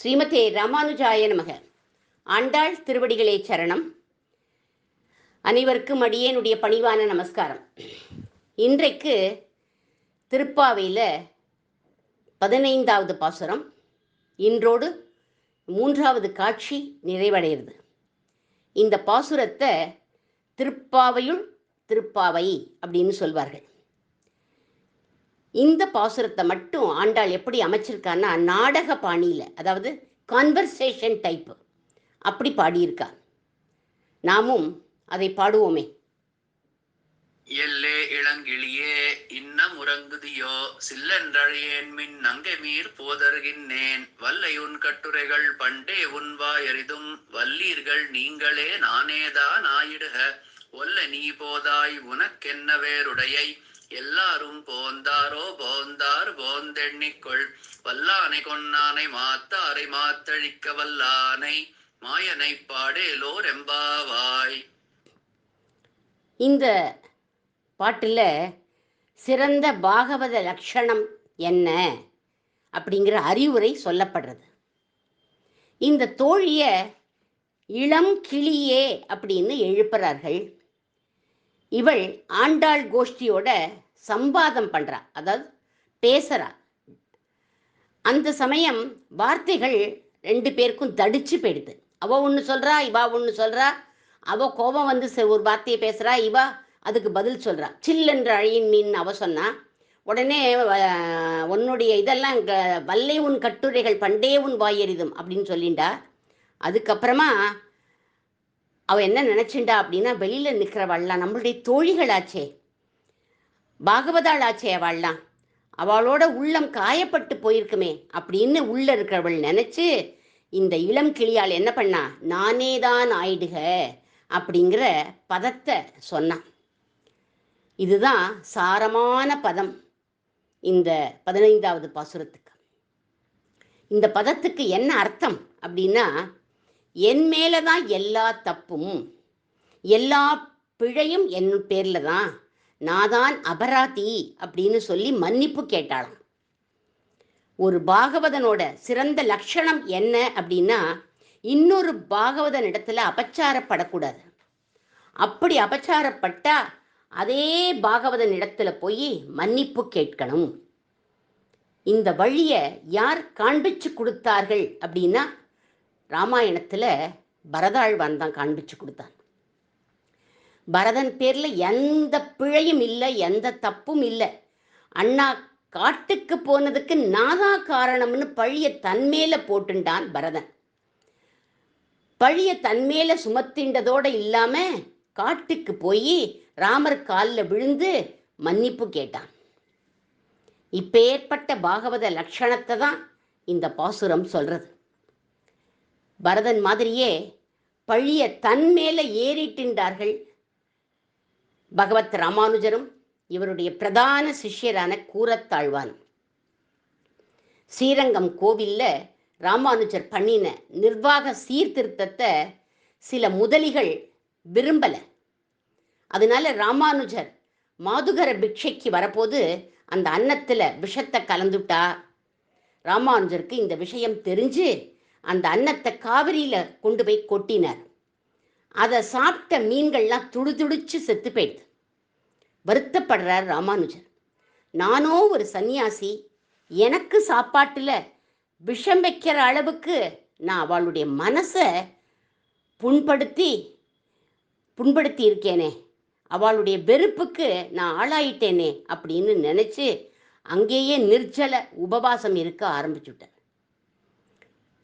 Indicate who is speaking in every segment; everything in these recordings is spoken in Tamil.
Speaker 1: ஸ்ரீமதே ராமானுஜாய நமக. ஆண்டாள் திருவடிகளே சரணம். அனைவருக்கும் அடியேனுடைய பணிவான நமஸ்காரம். இன்றைக்கு திருப்பாவையில் 15வது பாசுரம், இன்றோடு 3வது காட்சி நிறைவடைகிறது. இந்த பாசுரத்தை திருப்பாவையுள் திருப்பாவை அப்படின்னு சொல்வார்கள். இந்த பாசுரத்தை மட்டும் ஆண்டாள் எப்படி அமைச்சிருக்கான்னா, நாடக பாணியில், அதாவது கான்வர்சேஷன் டைப்பு அப்படி பாடியிருக்கா. நாமும் அதை பாடுவோமே.
Speaker 2: எல்லே இளங்கிளியே இன்னம் உறங்குதியோ சில்லென்றழியேன் மின் நங்கை மீர் போதருகின்றேன் வல்லையுன் கட்டுரைகள் பண்டே உன் வாயறிதும் வல்லீர்கள் நீங்களே நானேதான் ஆயிடுக ஒல்ல நீ போதாய் உனக்கென்ன வேறுடையை எல்லாரும் போந்தாரோ போந்தார் போந்தெண்ணிக்கொள் வல்லானை கொன்னானை மாத்தாரை மாத்தழிக்க வல்லானை மாயனை பாடேலோர் எம்பாவாய்.
Speaker 1: இந்த பாட்டில் சிறந்த பாகவத லட்சணம் என்ன அப்படிங்கிற அறிவுரை சொல்லப்படுறது. இந்த தோழிய இளம் கிளியே அப்படின்னு எழுப்புறார்கள். இவள் ஆண்டாள் கோஷ்டியோட சம்பாதம் பண்ணுறா, அதாவது பேசுகிறா. அந்த சமயம் வார்த்தைகள் 2 பேருக்கும் தடிச்சு போயிடுது. அவள் ஒன்று சொல்கிறா, இவா ஒன்று சொல்கிறா. அவள் கோபம் வந்து ஒரு வார்த்தையை பேசுகிறா, இவா அதுக்கு பதில் சொல்கிறா. சில்லென்ற அழியின் மீன் அவள் சொன்னா. உடனே உன்னுடைய இதெல்லாம் வல்லை உன் கட்டுரைகள் பண்டே உன் வாயறிதும் அப்படின்னு சொல்லிண்டா. அதுக்கப்புறமா அவள் என்ன நினச்சிண்டா அப்படின்னா, வெளியில் நிற்கிறவாள்லாம் நம்மளுடைய தோழிகளாச்சே, பாகவதாளாச்சே, அவள்லாம் அவளோட உள்ளம் காயப்பட்டு போயிருக்குமே அப்படின்னு உள்ள இருக்கிறவள் நினச்சி இந்த இளம் கிளியால் என்ன பண்ணா, நானே தான் ஆயிடுக அப்படிங்கிற பதத்தை சொன்னான். இதுதான் சாரமான பதம் இந்த 15வது பாசுரத்துக்கு. இந்த பதத்துக்கு என்ன அர்த்தம் அப்படின்னா, என் மேலே தான் எல்லா தப்பும், எல்லா பிழையும் என் பேரில் தான், நான் தான் அபராதி அப்படின்னு சொல்லி மன்னிப்பு கேட்டாளாம். ஒரு பாகவதனோட சிறந்த லட்சணம் என்ன அப்படின்னா, இன்னொரு பாகவதன் இடத்துல அபச்சாரப்படக்கூடாது. அப்படி அபச்சாரப்பட்டா அதே பாகவதன் இடத்துல போய் மன்னிப்பு கேட்கணும். இந்த வழியை யார் காண்பிச்சு கொடுத்தார்கள் அப்படின்னா, ராமாயணத்தில் பரதாழ்வான் தான் காண்பிச்சு கொடுத்தான். பரதன் பேரில் எந்த பிழையும் இல்லை, எந்த தப்பும் இல்லை. அண்ணா காட்டுக்கு போனதுக்கு நாதா காரணம்னு பழிய தன்மேல போட்டுண்டான் பரதன். பழிய தன்மேல சுமத்தின்றதோடு இல்லாமல் காட்டுக்கு போய் ராமர் காலில் விழுந்து மன்னிப்பு கேட்டான். இப்பேற்பட்ட பாகவத லட்சணத்தை தான் இந்த பாசுரம் சொல்றது. பரதன் மாதிரியே பழிய தன்மேல ஏறிட்டின்றார்கள் பகவத் ராமானுஜரும் இவருடைய பிரதான சிஷ்யரான கூரத்தாழ்வான். ஸ்ரீரங்கம் கோவில்ல ராமானுஜர் பண்ணின நிர்வாக சீர்திருத்தத்தை சில முதலிகள் விரும்பல. அதனால ராமானுஜர் மாதுகர பிக்ஷைக்கு வரப்போது அந்த அன்னத்தில் விஷத்தை கலந்துட்டா. ராமானுஜருக்கு இந்த விஷயம் தெரிஞ்சு அந்த அன்னத்தை காவிரியில் கொண்டு போய் கொட்டினார். அதை சாப்பிட்ட மீன்கள்லாம் துடிதுடிச்சு செத்து போயிடுது. வருத்தப்படுறார் ராமானுஜர். நானோ ஒரு சன்னியாசி, எனக்கு சாப்பாட்டில் விஷம் வைக்கிற அளவுக்கு நான் அவளுடைய மனசை புண்படுத்தி இருக்கேனே, அவளுடைய வெறுப்புக்கு நான் ஆளாயிட்டேனே அப்படின்னு நினச்சி அங்கேயே நிர்ஜல உபவாசம் இருக்க ஆரம்பிச்சுட்டேன்.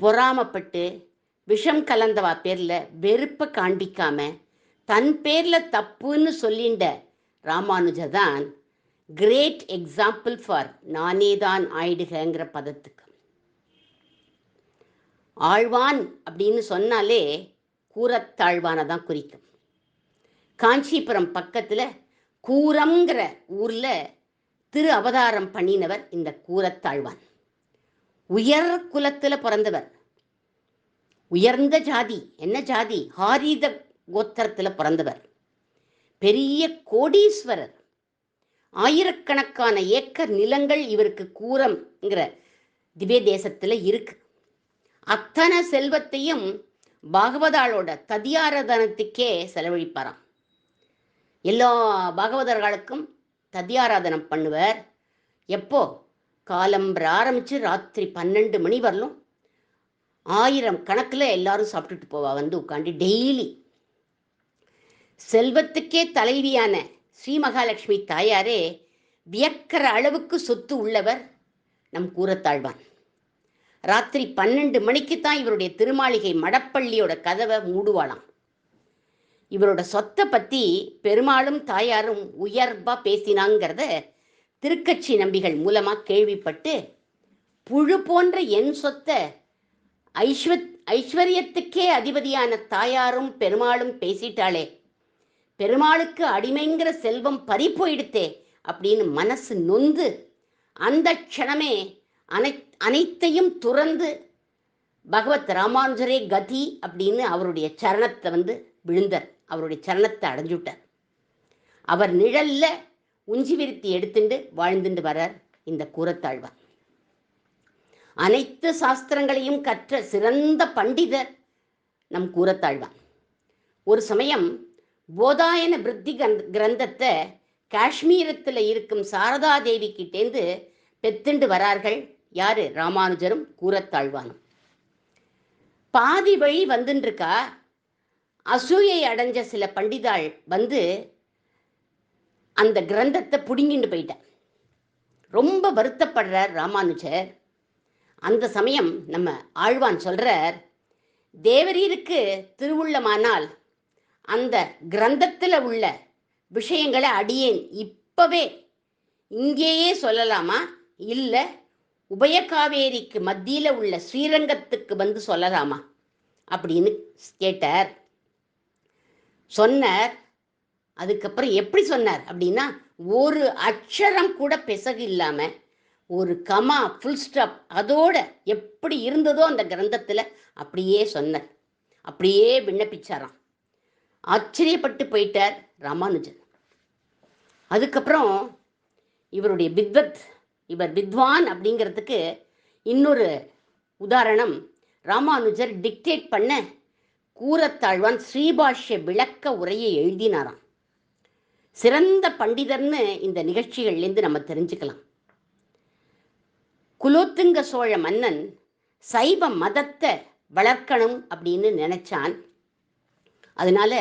Speaker 1: பொறாமப்பட்டு விஷம் கலந்தவா பேரில் வெறுப்பை காண்பிக்காம தன் பேரில் தப்புன்னு சொல்லிண்ட ராமானுஜர் தான் கிரேட் எக்ஸாம்பிள் ஃபார் நானே தான் ஆயிடுகிற பதத்துக்கு. ஆழ்வான் அப்படின்னு சொன்னாலே கூரத்தாழ்வானை தான் குறிக்கும். காஞ்சிபுரம் பக்கத்தில் கூரம்ங்கிற ஊரில் திரு அவதாரம் பண்ணினவர் இந்த கூரத்தாழ்வான். உயர் குலத்தில் பிறந்தவர். உயர்ந்த ஜாதி, என்ன ஜாதி? ஹாரித கோத்திரத்தில் பிறந்தவர். பெரிய கோடீஸ்வரர். ஆயிரக்கணக்கான ஏக்கர் நிலங்கள் இவருக்கு கூரம்ங்கிற திவ்ய தேசத்தில் இருக்கு. அத்தனை செல்வத்தையும் பாகவதாளோட ததியாராதனத்துக்கே செலவழிப்பாராம். எல்லா பாகவதர்களுக்கும் ததியாராதனம் பண்ணுவார். எப்போ? காலம்பர ஆரம்பித்து ராத்திரி 12 மணி வரலும் 1000 கணக்கில் எல்லாரும் சாப்பிட்டுட்டு போவா வந்து உட்காந்து டெய்லி. செல்வத்துக்கே தலைவியான ஸ்ரீ மகாலட்சுமி தாயாரே வியக்கிற அளவுக்கு சொத்து உள்ளவர் நம் கூரத்தாழ்வான். ராத்திரி 12 மணிக்கு தான் இவருடைய திருமாளிகை மடப்பள்ளியோட கதவை மூடுவாளாம். இவரோட சொத்தை பற்றி பெருமாளும் தாயாரும் உயர்வா பேசினாங்கிறத திருக்கட்சி நம்பிகள் மூலமாக கேள்விப்பட்டு, புழு போன்ற என் சொத்தை ஐஸ்வர்யத்துக்கே அதிபதியான தாயாரும் பெருமாளும் பேசிட்டாளே, பெருமாளுக்கு அடிமைங்கிற செல்வம் பறி போயிடுத்தே அப்படின்னு மனசு நொந்து அந்த க்ஷணமே அனைத்தையும் துறந்து பகவத் ராமானுஜரே கதி அப்படின்னு அவருடைய சரணத்தை வந்து விழுந்தார். அவருடைய சரணத்தை அடைஞ்சுட்டார். அவர் நிழல்ல உஞ்சி விருத்தி எடுத்துட்டு வாழ்ந்துட்டு வரார் இந்த கூரத்தாழ்வார். அனைத்து சாஸ்திரங்களையும் கற்ற சிறந்த பண்டிதர் நம் கூரத்தாழ்வான். ஒரு சமயம் போதாயன பிருத்தி கிரந்தத்தை காஷ்மீரத்தில் இருக்கும் சாரதா தேவி கிட்டேந்து பெத்துண்டு வரார்கள். யாரு? ராமானுஜரும் கூரத்தாழ்வானும். பாதி வழி வந்துருக்கா, அசூயை அடைஞ்ச சில பண்டிதாள் வந்து அந்த கிரந்தத்தை புடுங்கிட்டு போயிட்டார். ரொம்ப வருத்தப்படுறார் ராமானுஜர். அந்த சமயம் நம்ம ஆழ்வான் சொல்றார், தேவரீருக்கு திருவுள்ளமானால் அந்த கிரந்தத்தில் உள்ள விஷயங்களை அடியேன் இப்பவே இங்கேயே சொல்லலாமா, இல்லை உபயகாவேரிக்கு மத்தியில் உள்ள ஸ்ரீரங்கத்துக்கு வந்து சொல்லலாமா அப்படின்னு கேட்டார். சொன்னார். அதுக்கப்புறம் எப்படி சொன்னார் அப்படின்னா, ஒரு அக்ஷரம் கூட பிசகு இல்லாம, ஒரு கமா ஃபுல் ஸ்டாப் அதோட எப்படி இருந்ததோ அந்த கிரந்தத்தில் அப்படியே சொன்னார். அப்படியே விண்ணப்பிச்சாராம். ஆச்சரியப்பட்டு போயிட்டார் ராமானுஜன். அதுக்கப்புறம் இவருடைய இவர் வித்வான் அப்படிங்கிறதுக்கு இன்னொரு உதாரணம், ராமானுஜர் டிக்டேட் பண்ண கூரத்தாழ்வான் ஸ்ரீபாஷ்ய விளக்க உரையை எழுதினாராம். சிறந்த பண்டிதர்னு இந்த நிகழ்ச்சிகள்லேருந்து நம்ம தெரிஞ்சுக்கலாம். குலோத்துங்க சோழ மன்னன் சைவ மதத்தை வளர்க்கணும் அப்படின்னு நினைச்சான். அதனால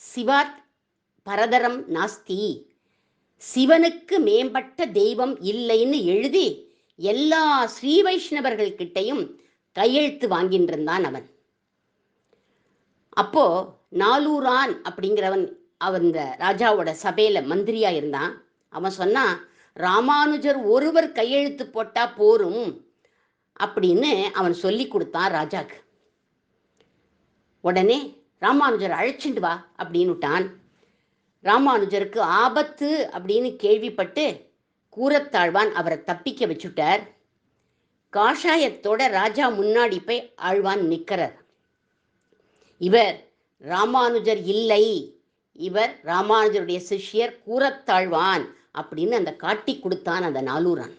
Speaker 1: சிவாத் பரதரம் நாஸ்தி, சிவனுக்கு மேம்பட்ட தெய்வம் இல்லைன்னு எழுதி எல்லா ஸ்ரீ வைஷ்ணவர்கள்கிட்டையும் கையெழுத்து வாங்கிட்டு இருந்தான் அவன். அப்போ நாலூரான் அப்படிங்கிறவன் அந்த ராஜாவோட சபையில மந்திரியா இருந்தான். அவன் சொன்னான், ராமானுஜர் ஒருவர் கையெழுத்து போட்டா போரும் அப்படின்னு அவன் சொல்லி கொடுத்தான் ராஜாக்கு. உடனே ராமானுஜர் அழைச்சிட்டு வா அப்படின்னுட்டான். ராமானுஜருக்கு ஆபத்து அப்படின்னு கேள்விப்பட்டு கூரத்தாழ்வான் அவரை தப்பிக்க வச்சுட்டார். காஷாயத்தோட ராஜா முன்னாடி போய் ஆழ்வான் நிற்கிறார். இவர் ராமானுஜர் இல்லை, இவர் ராமானுஜருடைய சிஷ்யர் கூரத்தாழ்வான் அப்படின்னு அந்த காட்டி கொடுத்தான் அந்த நாலூரான்.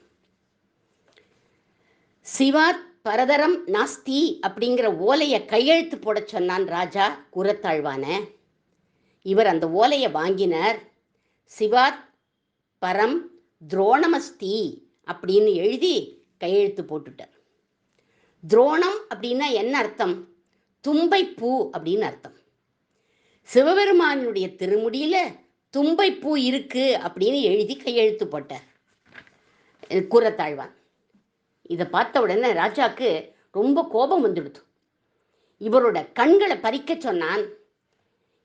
Speaker 1: சிவாத் பரதரம் நாஸ்தி அப்படிங்கிற ஓலையை கையெழுத்து போட சொன்னான் ராஜா கூரத்தாழ்வான. இவர் அந்த ஓலையை வாங்கினார். சிவாத் பரம் துரோணமஸ்தி அப்படின்னு எழுதி கையெழுத்து போட்டுட்டார். துரோணம் அப்படின்னா என்ன அர்த்தம்? தும்பைப்பூ அப்படின்னு அர்த்தம். சிவபெருமானுடைய திருமுடியில தும்பைப்பூ இருக்கு அப்படின்னு எழுதி கையெழுத்து போட்டார் கூரத்தாழ்வான். இதை பார்த்த உடனே ராஜாக்கு ரொம்ப கோபம் வந்துடுது. இவரோட கண்களை பறிக்க சொன்னான்.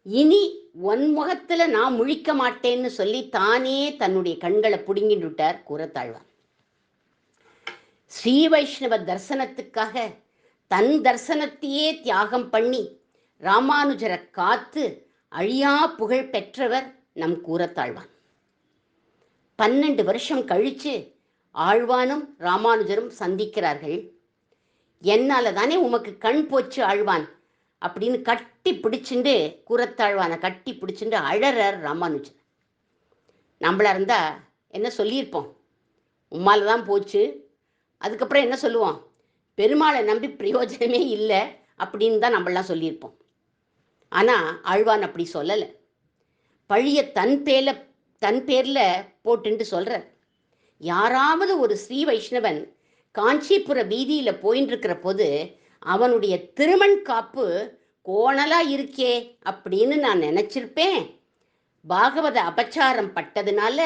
Speaker 1: இனி உன் முகத்துல நான் முழிக்க மாட்டேன்னு சொல்லி தானே தன்னுடைய கண்களை புடுங்கிட்டு விட்டார் கூரத்தாழ்வான். ஸ்ரீ வைஷ்ணவ தரிசனத்துக்காக தன் தரிசனத்தையே தியாகம் பண்ணி ராமானுஜரை காத்து அழியா புகழ் பெற்றவர் நம் கூரத்தாழ்வான். 12 வருஷம் கழிச்சு ஆழ்வானும் ராமானுஜரும் சந்திக்கிறார்கள். என்னால தானே உமக்கு கண் போச்சு ஆழ்வான் அப்படின்னு கட்டி பிடிச்சுண்டு கூரத்தாழ்வானை கட்டி பிடிச்சுண்டு அழறார் ராமானுஜர். நம்மளா இருந்தா என்ன சொல்லியிருப்போம்? உம்மால தான் போச்சு. அதுக்கப்புறம் என்ன சொல்லுவோம்? பெருமாளை நம்பி பிரயோஜனமே இல்லை அப்படின்னு தான் நம்மளாம் சொல்லியிருப்போம். ஆனால் ஆழ்வான் அப்படி சொல்லலை. பழிய தன் பேரில் போட்டுன்ட்டு சொல்கிறார். யாராவது ஒரு ஸ்ரீ வைஷ்ணவன் காஞ்சிபுர வீதியில் போயின்னு இருக்கிற போது அவனுடைய திருமண் காப்பு கோணலாக இருக்கே அப்படின்னு நான் நினச்சிருப்பேன். பாகவத அபச்சாரம் பட்டதுனால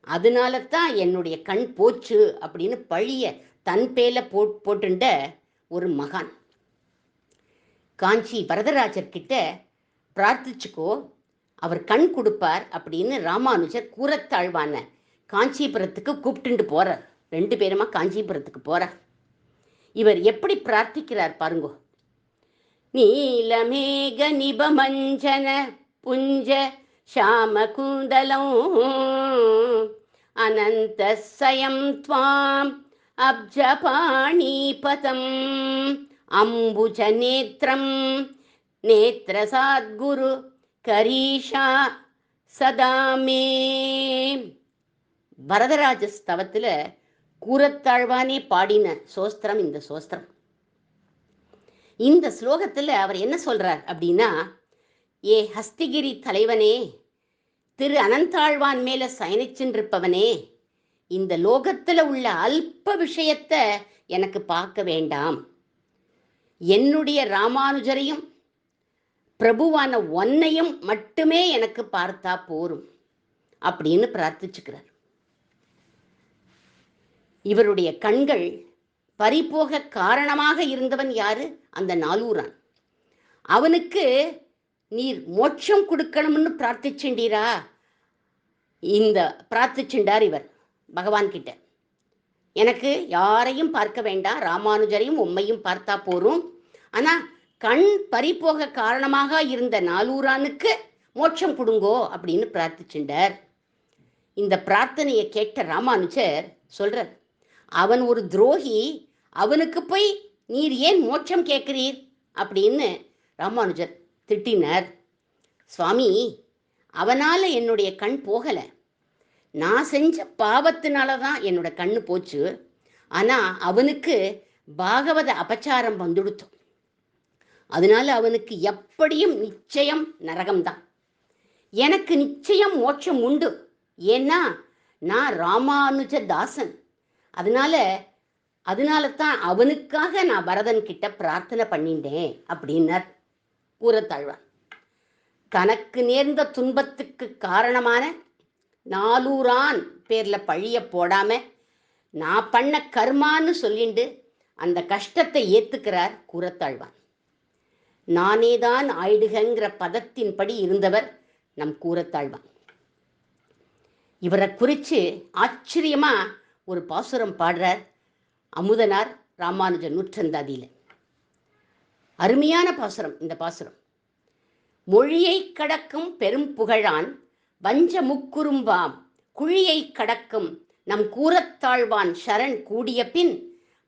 Speaker 1: அதனால தான் என்னுடைய கண் போச்சு அப்படின்னு பழிய தன் பேல போட்டுண்ட ஒரு மகான். காஞ்சி வரதராஜர்கிட்ட பிரார்த்திச்சுக்கோ, அவர் கண் கொடுப்பார் அப்படின்னு ராமானுஜர் கூரத்தாழ்வான காஞ்சிபுரத்துக்கு கூப்பிட்டுண்டு போறார். 2 பேருமா காஞ்சிபுரத்துக்கு போறார். இவர் எப்படி பிரார்த்திக்கிறார் பாருங்கோ. நீலமேக நிபமஞ்சன புஞ்ச ஷாமகுந்தலம் அனந்த சயம் த்வாம் அப்ஜபாணீபதம் அம்புஜ நேத்ரம் நேத்ரசாத்குரு கரீஷா சதாமே. வரதராஜ ஸ்தவத்தில் கூரத்தாழ்வானே பாடின சோஸ்திரம் இந்த சோஸ்திரம். இந்த ஸ்லோகத்தில் அவர் என்ன சொல்றார் அப்படின்னா, ஏ ஹஸ்திகிரி தலைவனே, திரு அனந்தாழ்வான் மேல சயனிச்சுருப்பவனே, இந்த லோகத்தில் உள்ள அல்ப விஷயத்தை எனக்கு பார்க்க வேண்டாம். என்னுடைய ராமானுஜரையும் பிரபுவான ஒன்னையும் மட்டுமே எனக்கு பார்த்தா போரும் அப்படின்னு பிரார்த்திச்சுக்கிறார். இவருடைய கண்கள் பறிபோக காரணமாக இருந்தவன் யாரு? அந்த நாலூரான். அவனுக்கு நீர் மோட்சம் கொடுக்கணும்னு பிரார்த்திச்சுண்டீரா? இந்த பிரார்த்திச்சுண்டார் இவர் பகவான் கிட்ட. எனக்கு யாரையும் பார்க்க வேண்டாம், ராமானுஜரையும் உம்மையும் பார்த்தா போரும். ஆனா கண் பறிபோக காரணமாக இருந்த நாலூரானுக்கு மோட்சம் கொடுங்கோ அப்படின்னு பிரார்த்திச்சுண்டார். இந்த பிரார்த்தனையை கேட்ட ராமானுஜர் சொல்றார், அவன் ஒரு துரோகி, அவனுக்கு போய் நீர் ஏன் மோட்சம் கேட்கிறீர் அப்படின்னு ராமானுஜர் திட்டினார். சுவாமி, அவனால என்னுடைய கண் போகல, நான் செஞ்ச பாவத்தினால தான் என்னோட கண்ணு போச்சு. ஆனா அவனுக்கு பாகவத அபச்சாரம் வந்துடுத்தோம், அதனால அவனுக்கு எப்படியும் நிச்சயம் நரகம்தான். எனக்கு நிச்சயம் மோட்சம் உண்டு, ஏன்னா நான் ராமானுஜ தாசன். அதனால தான் அவனுக்காக நான் பரதன் கிட்ட பிரார்த்தனை பண்ணிட்டேன் அப்படின்னார் கூரத்தாழ்வான். தனக்கு நேர்ந்த துன்பத்துக்கு காரணமான நாலூரான் பேர்ல பழிய போடாம நான் பண்ண கர்மான்னு சொல்லிண்டு அந்த கஷ்டத்தை ஏத்துக்கிறார் கூரத்தாழ்வான். நானேதான் ஆயிடுகிற பதத்தின்படி இருந்தவர் நம் கூரத்தாழ்வான். இவரை குறித்து ஆச்சரியமா ஒரு பாசுரம் பாடுறார் அமுதனார் ராமானுஜ நூற்றந்தாதியில. அருமையான பாசுரம் இந்த பாசுரம். மொழியை கடக்கும் பெரும் புகழான் வஞ்ச முக்குறும்பாம் குழியை கடக்கும் நம் கூரத்தாழ்வான் சரண் கூடிய பின்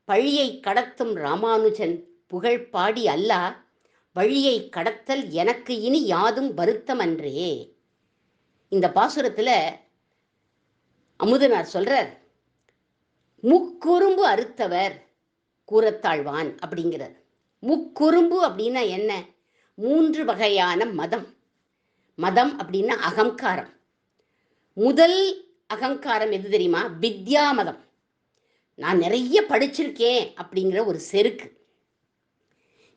Speaker 1: பழியை கடத்தும் ராமானுஜன் புகழ் பாடி அல்லா வழியை கடத்தல் எனக்கு இனி யாதும் வருத்தமன்றே. இந்த பாசுரத்துல அமுதனார் சொல்றார், முக்குறும்பு அறுத்தவர் கூரத்தாழ்வான் அப்படிங்கிறார். முக்குறும்பு அப்படின்னா என்ன? 3 வகையான மதம் அப்படின்னா அகங்காரம். முதல் அகங்காரம் எது தெரியுமா? வித்யா மதம். நான் நிறைய படிச்சிருக்கேன் அப்படிங்கிற ஒரு செருக்கு.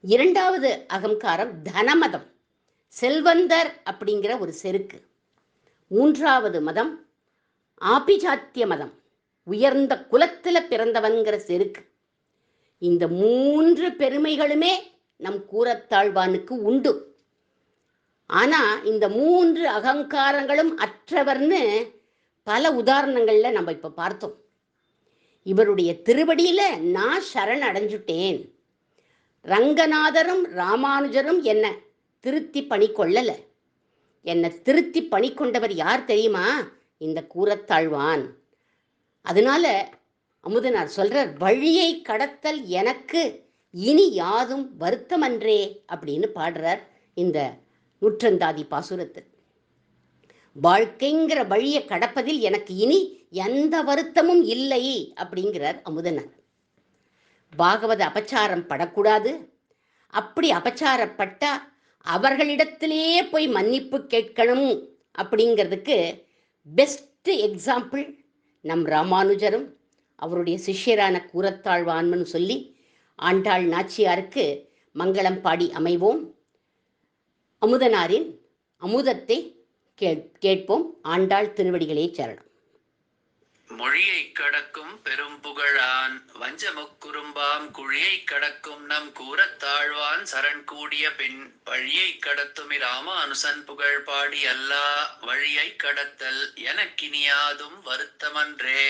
Speaker 1: 2வது அகங்காரம் தனமதம், செல்வந்தர் அப்படிங்கிற ஒரு செருக்கு. 3வது மதம் ஆபிஜாத்திய மதம், உயர்ந்த குலத்துல பிறந்தவன்கிற செருக்கு. இந்த 3 பெருமைகளுமே நம் கூரத்தாழ்வானுக்கு உண்டு. ஆனா இந்த 3 அகங்காரங்களும் அற்றவர்னு பல உதாரணங்கள்ல நம்ம இப்ப பார்த்தோம். இவருடைய திருவடியில நான் சரண் அடைஞ்சுட்டேன். ரங்கநாதரும் ராமானுஜரும் என்ன திருத்தி பணி கொள்ளல. என்னை திருத்தி பணி கொண்டவர் யார் தெரியுமா? இந்த கூரத்தாழ்வான். அதனால அமுதனார் சொல்றார், வழியை கடத்தல் எனக்கு இனி யாதும் வருத்தமன்றே அப்படின்னு பாடுறார் இந்த நூற்றந்தாதி பாசுரத்தில். வாழ்க்கைங்கிற வழியை கடப்பதில் எனக்கு இனி எந்த வருத்தமும் இல்லை அப்படிங்கிறார் அமுதனார். பாகவத அபச்சாரம் படக்கூடாது. அப்படி அபச்சாரப்பட்டா அவர்களிடத்திலேயே போய் மன்னிப்பு கேட்கணும் அப்படிங்கிறதுக்கு பெஸ்ட் எக்ஸாம்பிள் நம் ராமானுஜரும் அவருடைய சிஷ்யரான கூரத்தாழ்வான்மன் சொல்லி ஆண்டாள் நாச்சியாருக்கு மங்களம் பாடி அமைவோம். அமுதனாரின் அமுதத்தை கேட்போம். ஆண்டாள் திருவடிகளே சரணம்.
Speaker 2: மொழியை கடக்கும் பெரும் புகழான் வஞ்சமுக்குறும்பாம் குழியை கடக்கும் நம் கூரத்தாழ்வான் சரண் கூடிய பின் வழியை கடத்துமி ராமானுசன் புகழ் பாடி அல்லா வழியை கடத்தல் எனக்கினியாதும் வருத்தமன்றே.